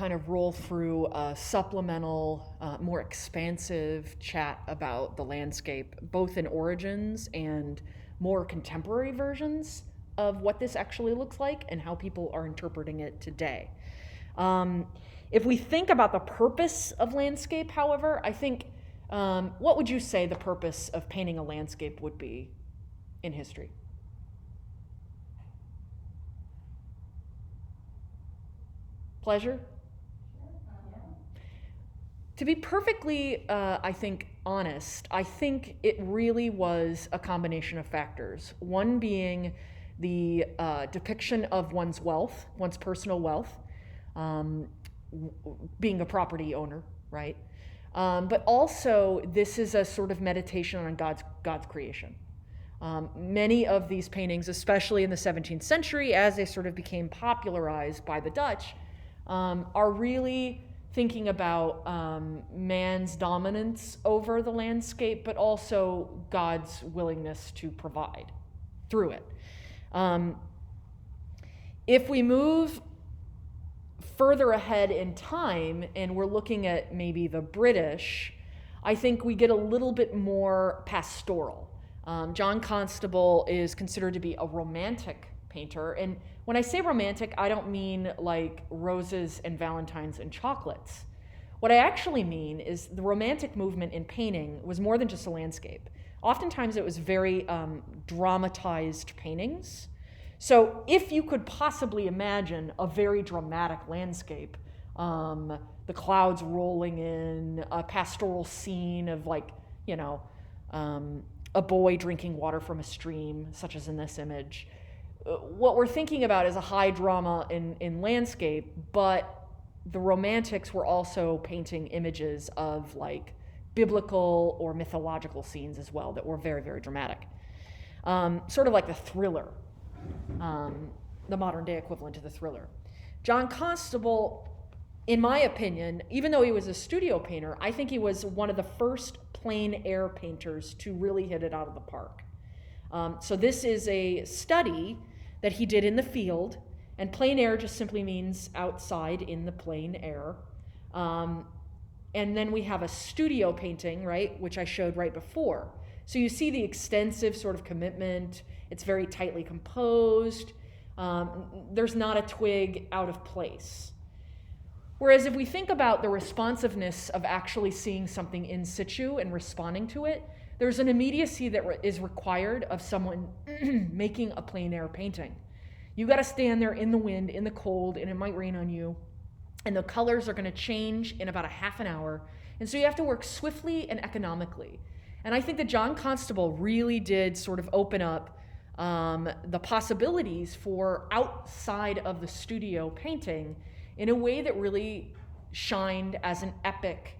kind of roll through a supplemental, more expansive chat about the landscape, both in origins and more contemporary versions of what this actually looks like and how people are interpreting it today. If we think about the purpose of landscape, however, I think, what would you say the purpose of painting a landscape would be in history? Pleasure? To be perfectly, I think, honest, I think it really was a combination of factors. One being the depiction of one's wealth, one's personal wealth, um, being a property owner, right? But also, this is a sort of meditation on God's creation. Many of these paintings, especially in the 17th century, as they sort of became popularized by the Dutch, are really thinking about man's dominance over the landscape, but also God's willingness to provide through it. If we move further ahead in time and we're looking at maybe the British, I think we get a little bit more pastoral. John Constable is considered to be a romantic painter. And when I say romantic, I don't mean like roses and valentines and chocolates. What I actually mean is the romantic movement in painting was more than just a landscape. Oftentimes it was very dramatized paintings. So if you could possibly imagine a very dramatic landscape, the clouds rolling in, a pastoral scene of a boy drinking water from a stream, such as in this image. What we're thinking about is a high drama in landscape, but the Romantics were also painting images of like biblical or mythological scenes as well that were very, very dramatic. Sort of like the Thriller, the modern day equivalent to the Thriller. John Constable, in my opinion, even though he was a studio painter, I think he was one of the first plein air painters to really hit it out of the park. So this is a study that he did in the field, and plein air just simply means outside in the plein air. And then we have a studio painting, right, which I showed right before. So you see the extensive sort of commitment. It's very tightly composed. There's not a twig out of place. Whereas if we think about the responsiveness of actually seeing something in situ and responding to it, there's an immediacy that is required of someone making a plein air painting. You got to stand there in the wind, in the cold, and it might rain on you, and the colors are going to change in about a half an hour, and so you have to work swiftly and economically. And I think that John Constable really did sort of open up the possibilities for outside of the studio painting in a way that really shined as an epic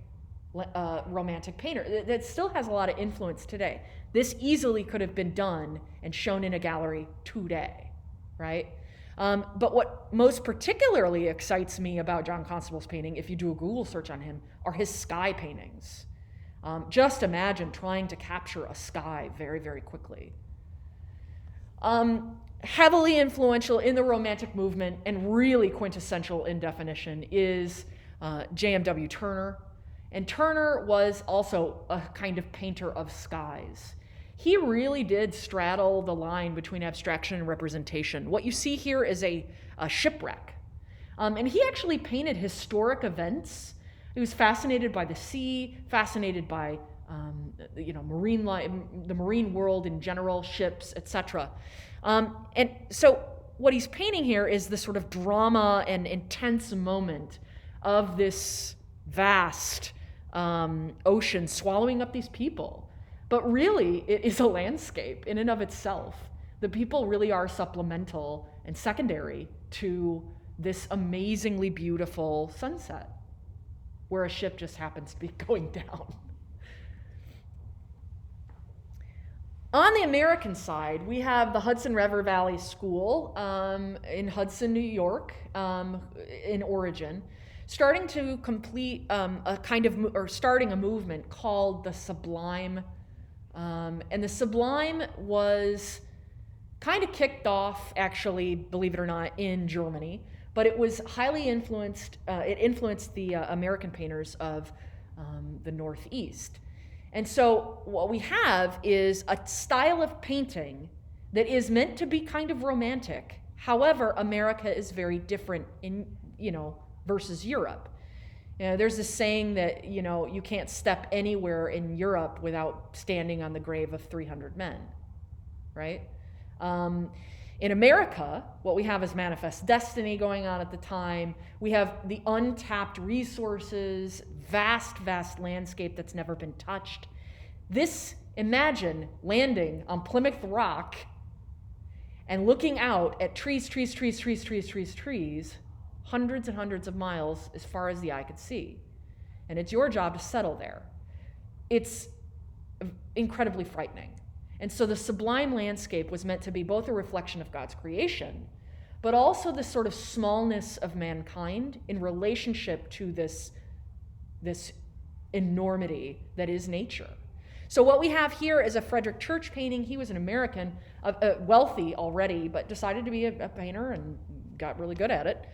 romantic painter that still has a lot of influence today. This easily could have been done and shown in a gallery today, right? But what most particularly excites me about John Constable's painting, if you do a Google search on him, are his sky paintings. Just imagine trying to capture a sky very, very quickly. Heavily influential in the Romantic movement and really quintessential in definition is J.M.W. Turner. And Turner was also a kind of painter of skies. He really did straddle the line between abstraction and representation. What you see here is a shipwreck. And he actually painted historic events. He was fascinated by the sea, fascinated by marine life, the marine world in general, ships, etc. And so what he's painting here is the sort of drama and intense moment of this vast ocean swallowing up these people. But really, it is a landscape in and of itself. The people really are supplemental and secondary to this amazingly beautiful sunset, where a ship just happens to be going down. On the American side, we have the Hudson River Valley School in Hudson, New York, in origin, starting to complete starting a movement called the Sublime. And the Sublime was kind of kicked off, actually, believe it or not, in Germany, but it was highly influenced, it influenced the American painters of the Northeast. And so what we have is a style of painting that is meant to be kind of romantic. However, America is very different in, versus Europe. There's this saying that, you can't step anywhere in Europe without standing on the grave of 300 men, right? In America, what we have is manifest destiny going on at the time. We have the untapped resources, vast, vast landscape that's never been touched. Imagine landing on Plymouth Rock and looking out at trees, hundreds and hundreds of miles as far as the eye could see. And it's your job to settle there. It's incredibly frightening. And so the sublime landscape was meant to be both a reflection of God's creation, but also the sort of smallness of mankind in relationship to this enormity that is nature. So what we have here is a Frederick Church painting. He was an American, wealthy already, but decided to be a painter and got really good at it.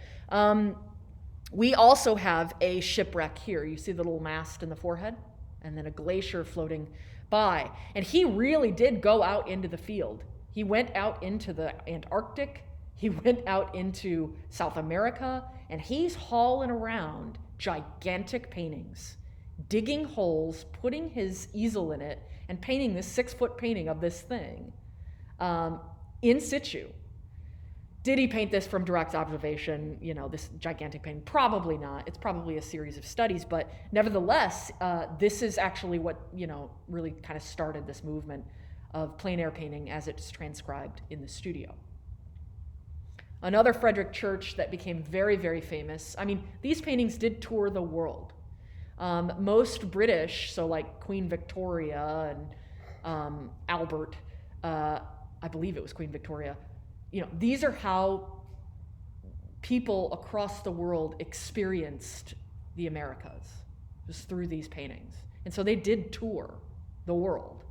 We also have a shipwreck here. You see the little mast in the forehead, and then a glacier floating by. And he really did go out into the field. He went out into the Antarctic. He went out into South America, and he's hauling around gigantic paintings, digging holes, putting his easel in it, and painting this 6-foot painting of this thing in situ. Did he paint this from direct observation, this gigantic painting? Probably not. It's probably a series of studies, but nevertheless, this is actually what, really kind of started this movement of plein air painting as it's transcribed in the studio. Another Frederick Church that became very, very famous. These paintings did tour the world. Most British, so like Queen Victoria and Albert, I believe it was Queen Victoria, these are how people across the world experienced the Americas, just through these paintings. And so they did tour the world.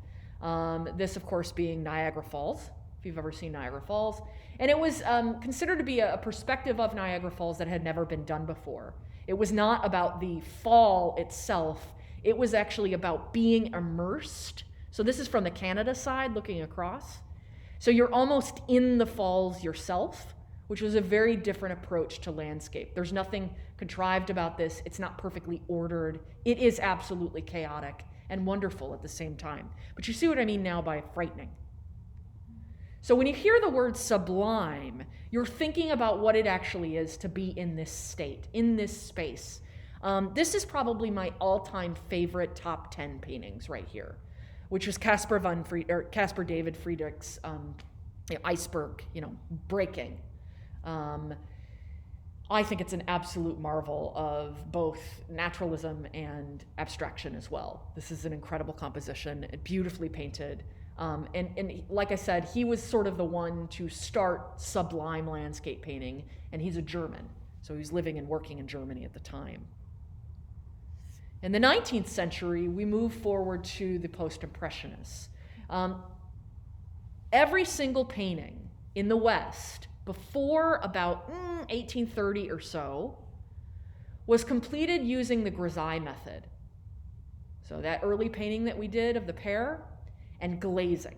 This, of course, being Niagara Falls, if you've ever seen Niagara Falls. And it was considered to be a perspective of Niagara Falls that had never been done before. It was not about the fall itself. It was actually about being immersed. So this is from the Canada side looking across. So you're almost in the falls yourself, which was a very different approach to landscape. There's nothing contrived about this. It's not perfectly ordered. It is absolutely chaotic and wonderful at the same time. But you see what I mean now by frightening. So when you hear the word sublime, you're thinking about what it actually is to be in this state, in this space. This is probably my all-time favorite top 10 paintings right here, which was Caspar David Friedrich's iceberg, breaking. I think it's an absolute marvel of both naturalism and abstraction as well. This is an incredible composition, beautifully painted. And like I said, he was sort of the one to start sublime landscape painting, and he's a German, so he was living and working in Germany at the time. In the 19th century, we move forward to the Post-Impressionists. Every single painting in the West before about 1830 or so was completed using the grisaille method. So that early painting that we did of the pear, and glazing.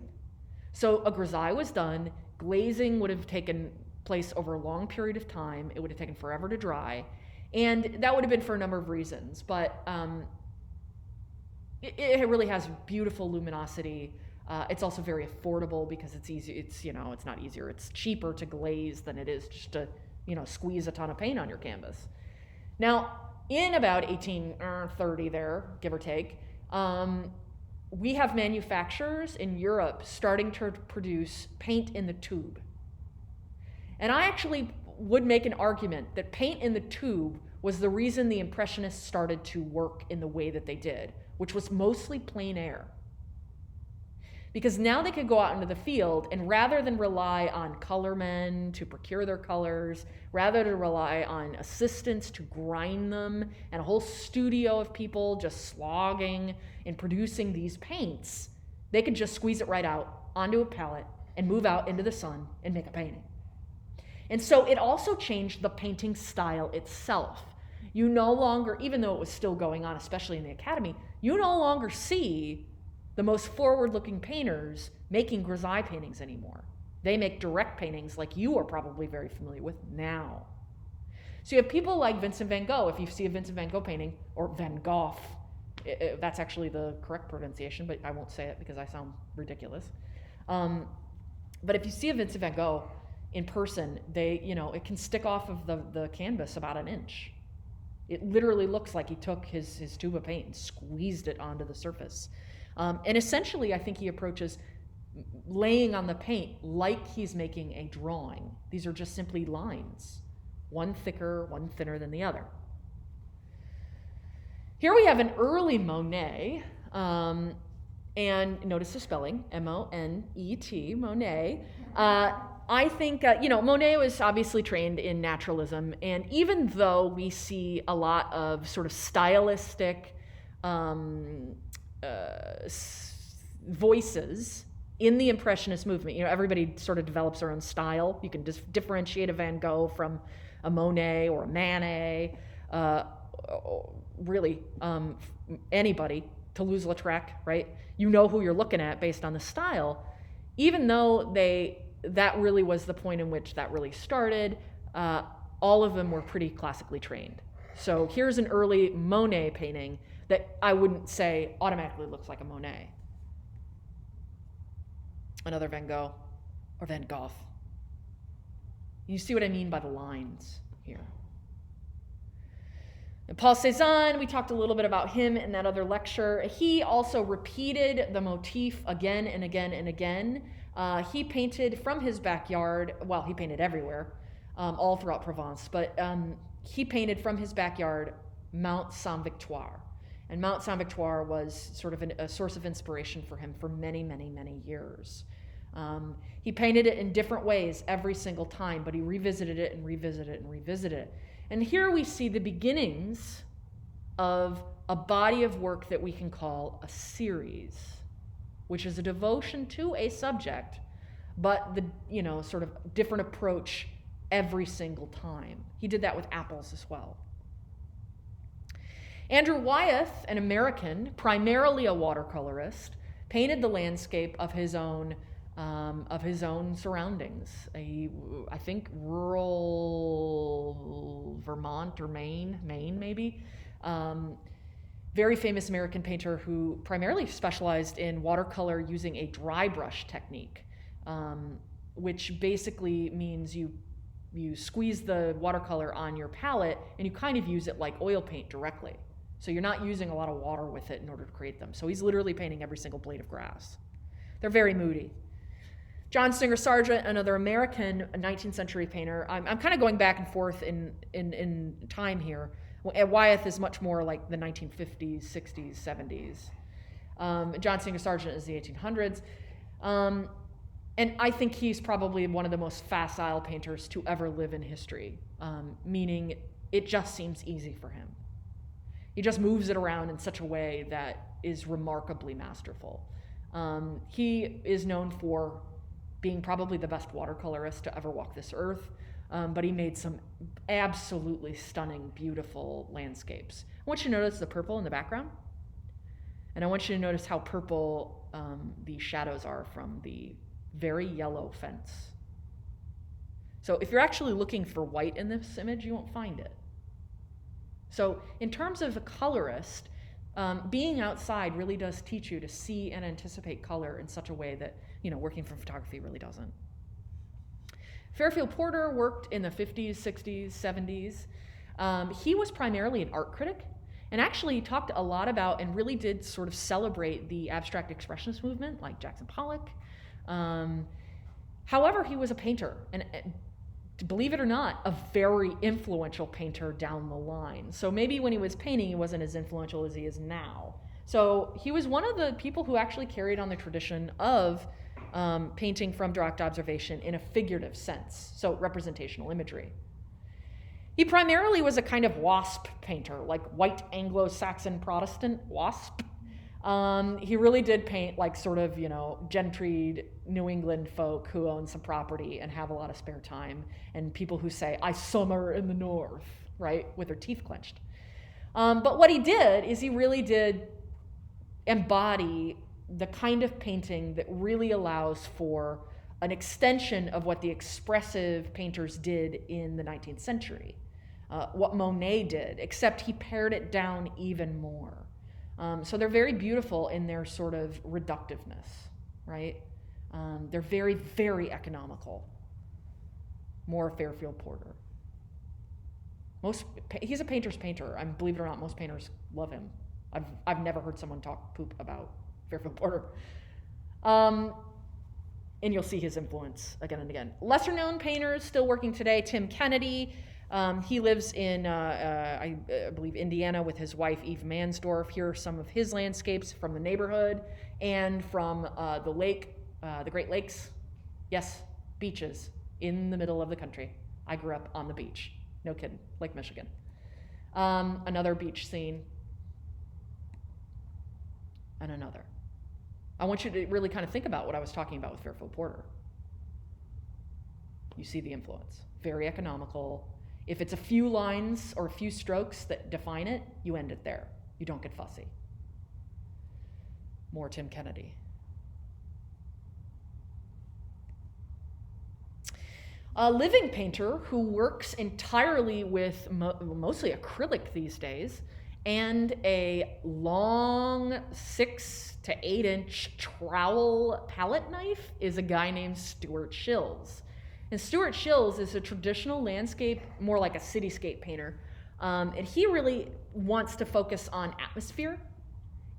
So a grisaille was done, glazing would have taken place over a long period of time, it would have taken forever to dry, and that would have been for a number of reasons, but it really has beautiful luminosity. It's also very affordable because it's easy. It's not easier. It's cheaper to glaze than it is just to squeeze a ton of paint on your canvas. Now, in about 1830 there, give or take, we have manufacturers in Europe starting to produce paint in the tube. And I actually would make an argument that paint in the tube was the reason the Impressionists started to work in the way that they did, which was mostly plein air. Because now they could go out into the field, and rather than rely on color men to procure their colors, rather than rely on assistants to grind them, and a whole studio of people just slogging and producing these paints, they could just squeeze it right out onto a palette and move out into the sun and make a painting. And so it also changed the painting style itself. You no longer, even though it was still going on, especially in the Academy, you no longer see the most forward-looking painters making grisaille paintings anymore. They make direct paintings like you are probably very familiar with now. So you have people like Vincent van Gogh. If you see a Vincent van Gogh painting, or Van Gogh, that's actually the correct pronunciation, but I won't say it because I sound ridiculous. But if you see a Vincent van Gogh in person, it can stick off of the canvas about an inch. It literally looks like he took his tube of paint and squeezed it onto the surface. And essentially, I think he approaches laying on the paint like he's making a drawing. These are just simply lines, one thicker, one thinner than the other. Here we have an early Monet, and notice the spelling, M-O-N-E-T, Monet. I think, Monet was obviously trained in naturalism, and even though we see a lot of sort of stylistic voices in the Impressionist movement, everybody sort of develops their own style. You can just differentiate a Van Gogh from a Monet or a Manet, really anybody, Toulouse-Lautrec, right? You know who you're looking at based on the style. Even though that really was the point in which that really started, all of them were pretty classically trained. So here's an early Monet painting that I wouldn't say automatically looks like a Monet. Another Van Gogh or Van Gogh. You see what I mean by the lines here. And Paul Cézanne, we talked a little bit about him in that other lecture. He also repeated the motif again and again and again. He painted from his backyard, well, he painted everywhere, all throughout Provence, but he painted from his backyard Mount Sainte-Victoire. And Mount Sainte-Victoire was sort of a source of inspiration for him for many, many, many years. He painted it in different ways every single time, but he revisited it and revisited it and revisited it. And here we see the beginnings of a body of work that we can call a series, which is a devotion to a subject, but the sort of different approach every single time. He did that with apples as well. Andrew Wyeth, an American, primarily a watercolorist, painted the landscape of his own surroundings. I think rural Vermont or Maine maybe. Very famous American painter who primarily specialized in watercolor using a dry brush technique, which basically means you squeeze the watercolor on your palette and you kind of use it like oil paint directly. So you're not using a lot of water with it in order to create them. So he's literally painting every single blade of grass. They're very moody. John Singer Sargent, another American 19th century painter. I'm kind of going back and forth in time here. Wyeth is much more like the 1950s, 60s, 70s. John Singer Sargent is the 1800s. And I think he's probably one of the most facile painters to ever live in history, meaning it just seems easy for him. He just moves it around in such a way that is remarkably masterful. He is known for being probably the best watercolorist to ever walk this earth, but he made some absolutely stunning, beautiful landscapes. I want you to notice the purple in the background, and I want you to notice how purple the shadows are from the very yellow fence. So if you're actually looking for white in this image, you won't find it. So in terms of a colorist, being outside really does teach you to see and anticipate color in such a way that, working from photography really doesn't. Fairfield Porter worked in the 50s, 60s, 70s. He was primarily an art critic, and actually talked a lot about and really did sort of celebrate the abstract expressionist movement, like Jackson Pollock. However, he was a painter, and believe it or not, a very influential painter down the line. So maybe when he was painting, he wasn't as influential as he is now. So he was one of the people who actually carried on the tradition of painting from direct observation in a figurative sense, so representational imagery. He primarily was a kind of WASP painter, like white Anglo-Saxon Protestant WASP. He really did paint like sort of, gentried New England folk who own some property and have a lot of spare time, and people who say, I summer in the north, right, with their teeth clenched. But what he did is he really did embody the kind of painting that really allows for an extension of what the expressive painters did in the 19th century, what Monet did, except he pared it down even more. So they're very beautiful in their sort of reductiveness, right? They're very, very economical. More Fairfield Porter. He's a painter's painter. Believe it or not, most painters love him. I've never heard someone talk poop about Fairfield Porter. And you'll see his influence again and again. Lesser known painters still working today, Tim Kennedy. He lives in, I believe, Indiana with his wife, Eve Mansdorf. Here are some of his landscapes from the neighborhood and from the lake, the Great Lakes. Yes, beaches in the middle of the country. I grew up on the beach. No kidding, Lake Michigan. Another beach scene. And another. I want you to really kind of think about what I was talking about with Fairfield Porter. You see the influence. Very economical. If it's a few lines or a few strokes that define it, you end it there. You don't get fussy. More Tim Kennedy. A living painter who works entirely with mostly acrylic these days, and a long 6 to 8 inch trowel palette knife is a guy named Stuart Shills. And Stuart Shills is a traditional landscape, more like a cityscape painter. And he really wants to focus on atmosphere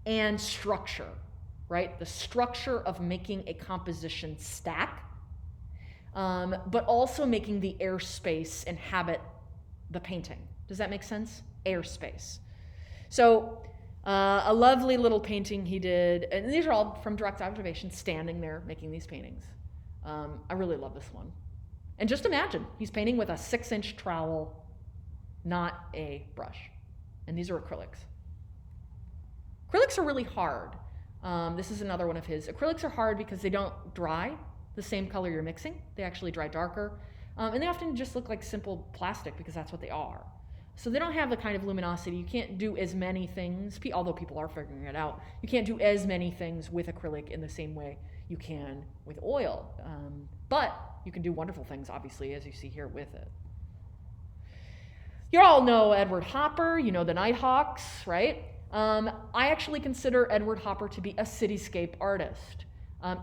and structure, right? The structure of making a composition stack, but also making the airspace inhabit the painting. Does that make sense? Airspace. So a lovely little painting he did, and these are all from direct observation, standing there making these paintings. I really love this one. And just imagine, he's painting with a 6-inch trowel, not a brush. And these are acrylics. Acrylics are really hard. This is another one of his. Acrylics are hard because they don't dry the same color you're mixing. They actually dry darker. And they often just look like simple plastic because that's what they are. So they don't have the kind of luminosity. You can't do as many things, although people are figuring it out. You can't do as many things with acrylic in the same way you can with oil. But you can do wonderful things, obviously, as you see here with it. You all know Edward Hopper, you know the Nighthawks, right? I actually consider Edward Hopper to be a cityscape artist.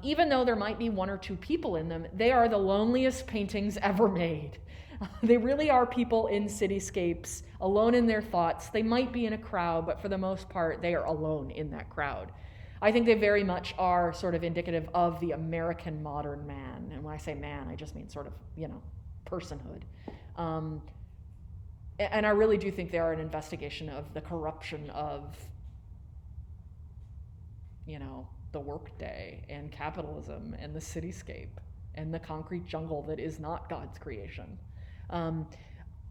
Even though there might be 1 or 2 people in them, they are the loneliest paintings ever made. They really are people in cityscapes, alone in their thoughts. They might be in a crowd, but for the most part, they are alone in that crowd. I think they very much are sort of indicative of the American modern man. And when I say man, I just mean sort of, personhood. And I really do think they are an investigation of the corruption of, the workday and capitalism and the cityscape and the concrete jungle that is not God's creation.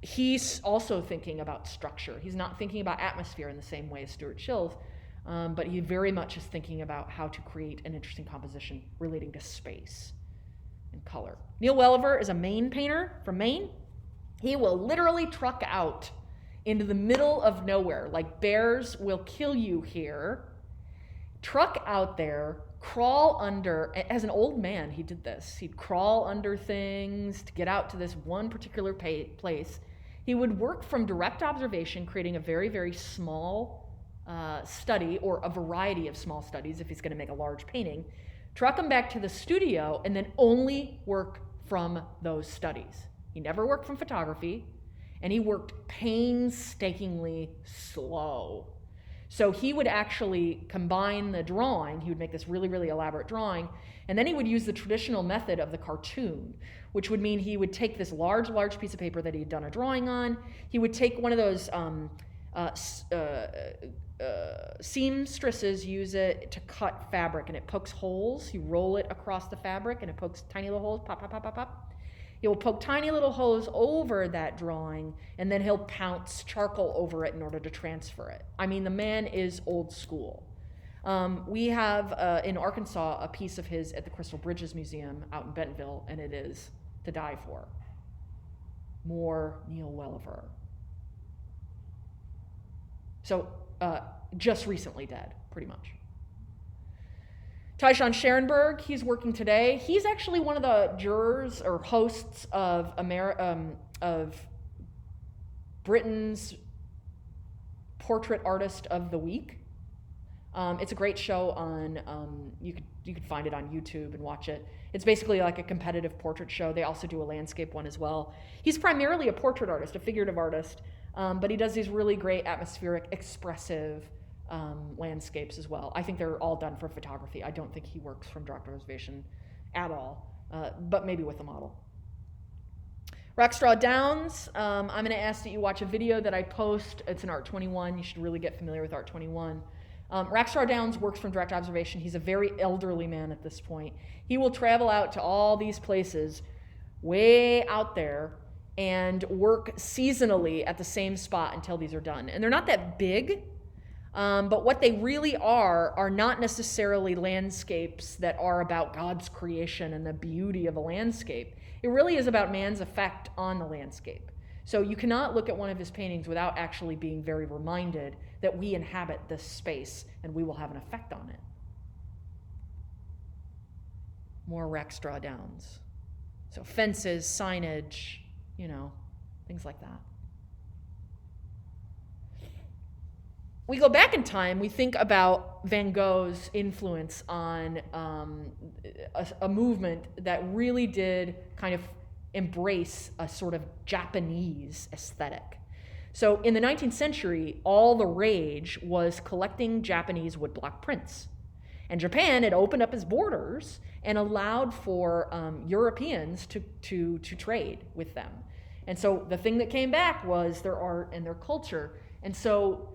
He's also thinking about structure. He's not thinking about atmosphere in the same way as Stuart Shills, but he very much is thinking about how to create an interesting composition relating to space and color. Neil Welliver is a Maine painter from Maine. He will literally truck out into the middle of nowhere, like bears will kill you here, truck out there, crawl under. As an old man, he did this. He'd crawl under things to get out to this one particular place. He would work from direct observation, creating a very, very small study, or a variety of small studies if he's going to make a large painting, truck him back to the studio, and then only work from those studies. He never worked from photography, and he worked painstakingly slow. So he would actually combine the drawing. He would make this really, really elaborate drawing, and then he would use the traditional method of the cartoon, which would mean he would take this large, large piece of paper that he had done a drawing on. He would take one of those seamstresses, use it to cut fabric, and it pokes holes. You roll it across the fabric, and it pokes tiny little holes, pop, pop, pop, pop, pop. He will poke tiny little holes over that drawing, and then he'll pounce charcoal over it in order to transfer it. I mean, the man is old school. We have in Arkansas a piece of his at the Crystal Bridges Museum out in Bentonville, and it is to die for. More Neil Welliver. So just recently dead, pretty much. Tyshawn Scherenberg, he's working today. He's actually one of the jurors or hosts of Britain's Portrait Artist of the Week. It's a great show on, you could find it on YouTube and watch it. It's basically like a competitive portrait show. They also do a landscape one as well. He's primarily a portrait artist, a figurative artist, but he does these really great atmospheric, expressive landscapes as well. I think they're all done for photography. I don't think he works from direct observation at all, but maybe with a model. Rackstraw Downs, I'm going to ask that you watch a video that I post. It's an Art21. You should really get familiar with Art21. Rackstraw Downs works from direct observation. He's a very elderly man at this point. He will travel out to all these places way out there and work seasonally at the same spot until these are done. And they're not that big, but what they really are not necessarily landscapes that are about God's creation and the beauty of a landscape. It really is about man's effect on the landscape. So you cannot look at one of his paintings without actually being very reminded that we inhabit this space and we will have an effect on it. More Rackstraw Downs. So fences, signage, things like that. We go back in time, we think about Van Gogh's influence on a movement that really did kind of embrace a sort of Japanese aesthetic. So in the 19th century, all the rage was collecting Japanese woodblock prints. And Japan had opened up its borders and allowed for Europeans to trade with them. And so the thing that came back was their art and their culture. And so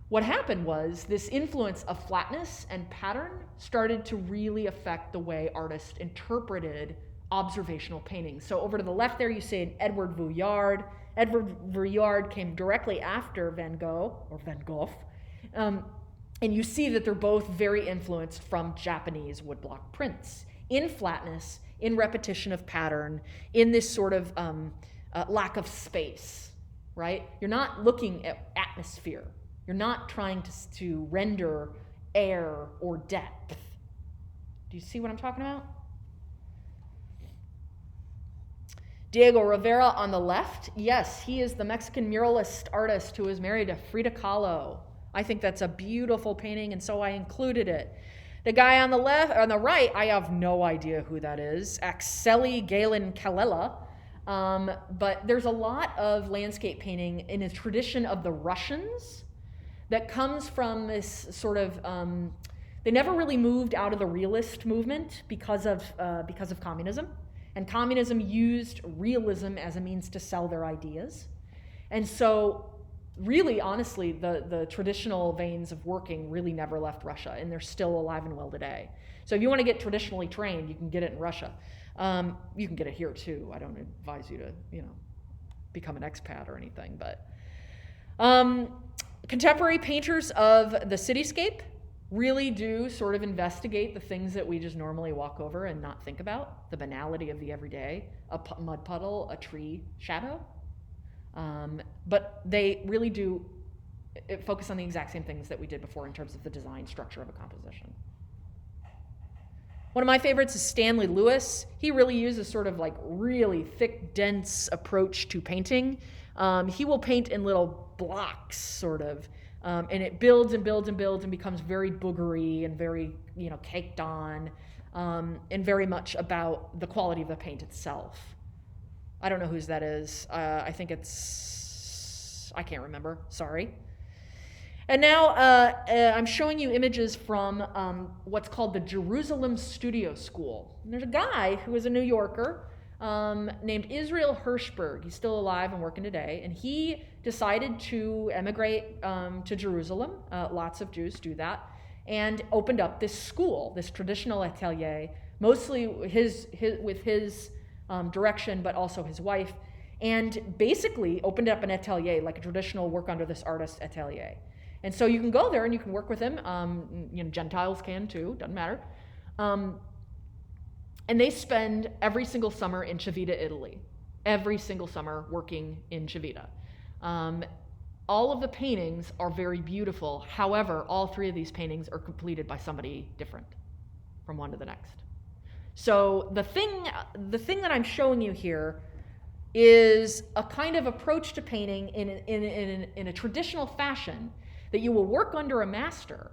what happened was this influence of flatness and pattern started to really affect the way artists interpreted observational paintings. So over to the left there, you see Edward Vuillard. Edward Vuillard came directly after Van Gogh, or Van Gogh, and you see that they're both very influenced from Japanese woodblock prints in flatness, in repetition of pattern, in this sort of lack of space, right? You're not looking at atmosphere. You're not trying to render air or depth. Do you see what I'm talking about? Diego Rivera on the left. Yes, he is the Mexican muralist artist who is married to Frida Kahlo. I think that's a beautiful painting, and so I included it. The guy on the right, I have no idea who that is. Akseli Gallen-Kallela. But there's a lot of landscape painting in a tradition of the Russians that comes from this sort of, they never really moved out of the realist movement because of communism. And communism used realism as a means to sell their ideas. And so really, honestly, the traditional veins of working really never left Russia, and they're still alive and well today. So if you want to get traditionally trained, you can get it in Russia. You can get it here too. I don't advise you to, become an expat or anything, but contemporary painters of the cityscape really do sort of investigate the things that we just normally walk over and not think about, the banality of the everyday, a mud puddle, a tree shadow. But they really do focus on the exact same things that we did before in terms of the design structure of a composition. One of my favorites is Stanley Lewis. He really uses sort of like really thick, dense approach to painting. He will paint in little blocks, sort of, and it builds and builds and builds and becomes very boogery and very, caked on, and very much about the quality of the paint itself. I don't know whose that is. I think I can't remember, sorry. And now I'm showing you images from what's called the Jerusalem Studio School. And there's a guy who is a New Yorker named Israel Hirschberg. He's still alive and working today. And he decided to emigrate to Jerusalem. Lots of Jews do that. And opened up this school, this traditional atelier, mostly with his direction, but also his wife. And basically opened up an atelier, like a traditional work under this artist atelier. And so you can go there and you can work with him. Gentiles can too, doesn't matter. And they spend every single summer in Civita, Italy. Every single summer working in Civita. All of the paintings are very beautiful. However, all three of these paintings are completed by somebody different from one to the next. So the thing that I'm showing you here is a kind of approach to painting in a traditional fashion that you will work under a master,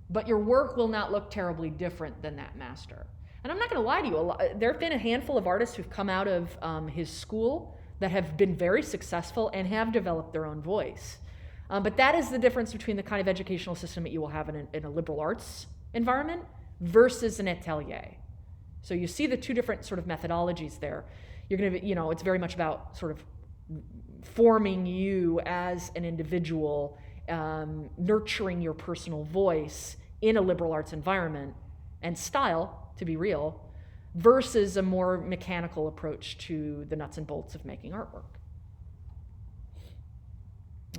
but your work will not look terribly different than that master. And I'm not going to lie to you, there have been a handful of artists who've come out of his school that have been very successful and have developed their own voice. But that is the difference between the kind of educational system that you will have in a liberal arts environment versus an atelier. So you see the two different sort of methodologies there. You're going to, it's very much about sort of forming you as an individual, nurturing your personal voice in a liberal arts environment and style, to be real, versus a more mechanical approach to the nuts and bolts of making artwork.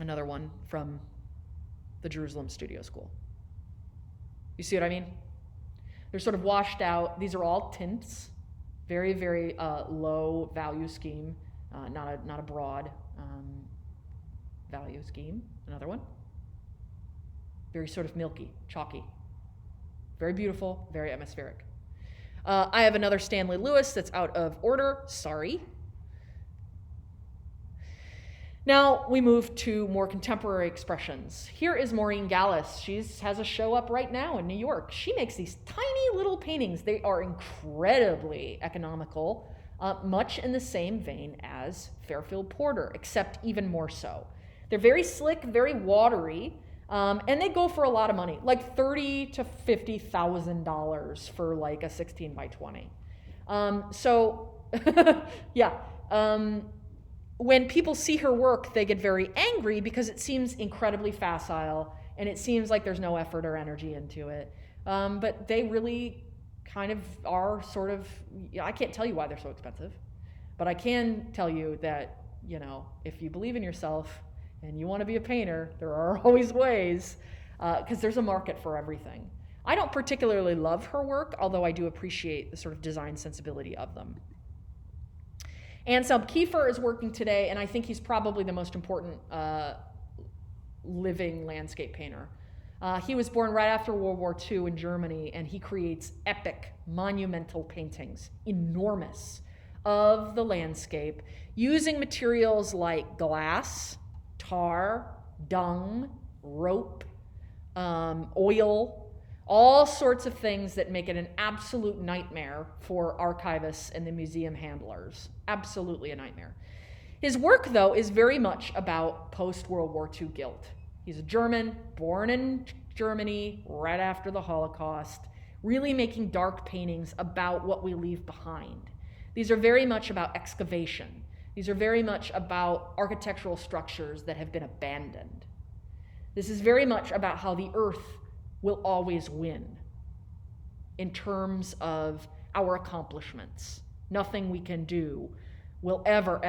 Another one from the Jerusalem Studio School. You see what I mean? They're sort of washed out. These are all tints, very, very low value scheme, not a broad value scheme. Another one. Very sort of milky, chalky. Very beautiful, very atmospheric. I have another Stanley Lewis that's out of order. Sorry. Now we move to more contemporary expressions. Here is Maureen Gallus. She has a show up right now in New York. She makes these tiny little paintings. They are incredibly economical, much in the same vein as Fairfield Porter, except even more so. They're very slick, very watery, and they go for a lot of money, like $30,000 to $50,000 for like a 16 by 20. When people see her work, they get very angry because it seems incredibly facile and it seems like there's no effort or energy into it. But they really kind of are sort of, I can't tell you why they're so expensive, but I can tell you that, if you believe in yourself and you want to be a painter, there are always ways, because there's a market for everything. I don't particularly love her work, although I do appreciate the sort of design sensibility of them. Anselm Kiefer is working today, and I think he's probably the most important living landscape painter. He was born right after World War II in Germany, and he creates epic, monumental paintings, enormous, of the landscape, using materials like glass, tar, dung, rope, oil, all sorts of things that make it an absolute nightmare for archivists and the museum handlers. Absolutely a nightmare. His work, though, is very much about post-World War II guilt. He's a German, born in Germany right after the Holocaust, really making dark paintings about what we leave behind. These are very much about excavation. These are very much about architectural structures that have been abandoned. This is very much about how the earth will always win in terms of our accomplishments. Nothing we can do will ever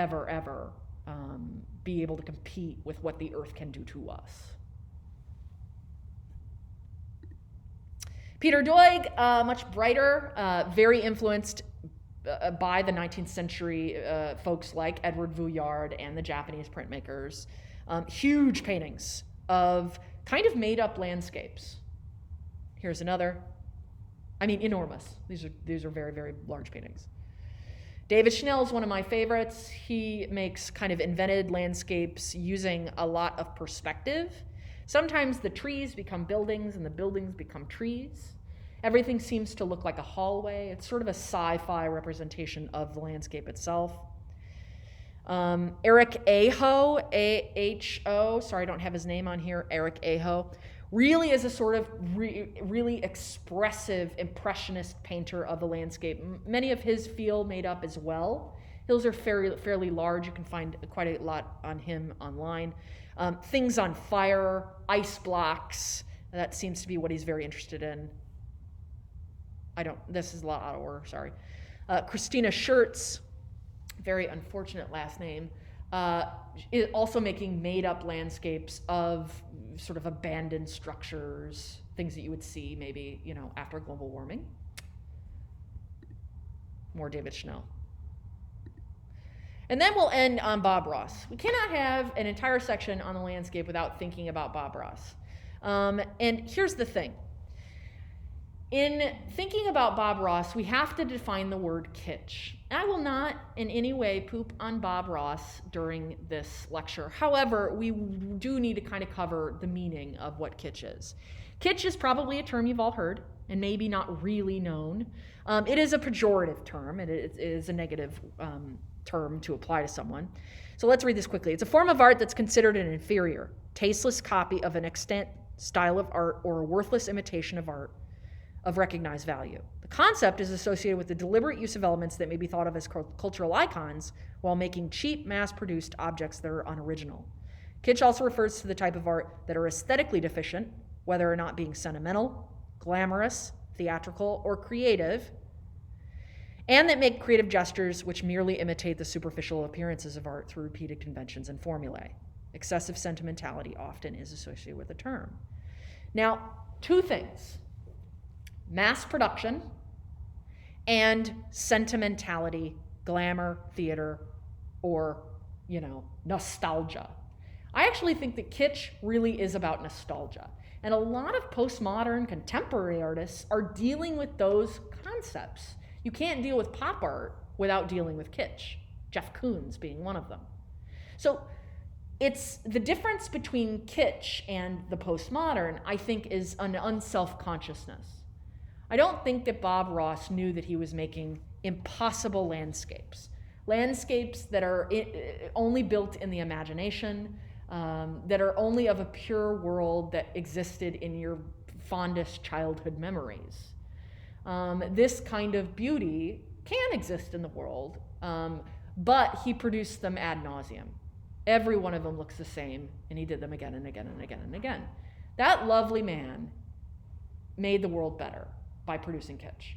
be able to compete with what the earth can do to us. Peter Doig, much brighter, very influenced by the 19th century folks like Edward Vuillard and the Japanese printmakers. Huge paintings of kind of made-up landscapes. Here's another. Enormous. These are very, very large paintings. David Schnell is one of my favorites. He makes kind of invented landscapes using a lot of perspective. Sometimes the trees become buildings and the buildings become trees. Everything seems to look like a hallway. It's sort of a sci-fi representation of the landscape itself. Eric Aho, A-H-O, sorry I don't have his name on here, Eric Aho, really is a sort of really expressive impressionist painter of the landscape. Many of his feel made up as well. His are fairly large. You can find quite a lot on him online. Things on fire, ice blocks, that seems to be what he's very interested in. This is a lot out of order, sorry. Christina Schertz, very unfortunate last name. Also making made-up landscapes of sort of abandoned structures, things that you would see maybe, after global warming. More David Schnell. And then we'll end on Bob Ross. We cannot have an entire section on the landscape without thinking about Bob Ross. And here's the thing. In thinking about Bob Ross, we have to define the word kitsch. I will not in any way poop on Bob Ross during this lecture. However, we do need to kind of cover the meaning of what kitsch is. Kitsch is probably a term you've all heard and maybe not really known. It is a pejorative term. It is a negative term to apply to someone. So let's read this quickly. It's a form of art that's considered an inferior, tasteless copy of an extant style of art or a worthless imitation of art of recognized value. The concept is associated with the deliberate use of elements that may be thought of as cultural icons while making cheap, mass-produced objects that are unoriginal. Kitsch also refers to the type of art that are aesthetically deficient, whether or not being sentimental, glamorous, theatrical, or creative, and that make creative gestures which merely imitate the superficial appearances of art through repeated conventions and formulae. Excessive sentimentality often is associated with the term. Now, two things. Mass production and sentimentality, glamour, theater, or, nostalgia. I actually think that kitsch really is about nostalgia. And a lot of postmodern contemporary artists are dealing with those concepts. You can't deal with pop art without dealing with kitsch, Jeff Koons being one of them. So it's the difference between kitsch and the postmodern, I think, is an unself-consciousness. I don't think that Bob Ross knew that he was making impossible landscapes that are only built in the imagination, that are only of a pure world that existed in your fondest childhood memories. This kind of beauty can exist in the world, but he produced them ad nauseum. Every one of them looks the same, and he did them again and again and again and again. That lovely man made the world better by producing kitsch.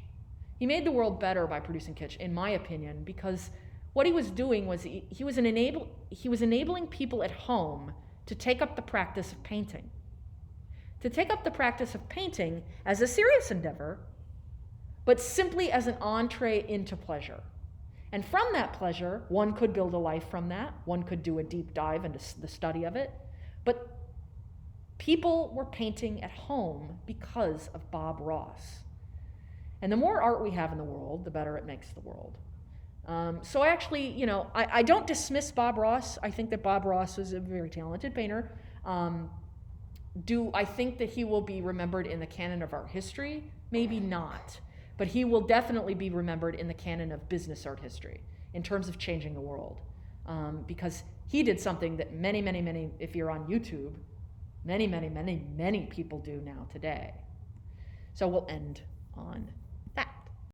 He made the world better by producing kitsch, in my opinion, because what he was doing was he was enabling people at home to take up the practice of painting. To take up the practice of painting as a serious endeavor, but simply as an entree into pleasure. And from that pleasure, one could build a life from that. One could do a deep dive into the study of it. But people were painting at home because of Bob Ross. And the more art we have in the world, the better it makes the world. So I actually, I don't dismiss Bob Ross. I think that Bob Ross was a very talented painter. Do I think that he will be remembered in the canon of art history? Maybe not. But he will definitely be remembered in the canon of business art history in terms of changing the world. Because he did something that many, many, many, if you're on YouTube, many, many, many, many people do now today. So we'll end on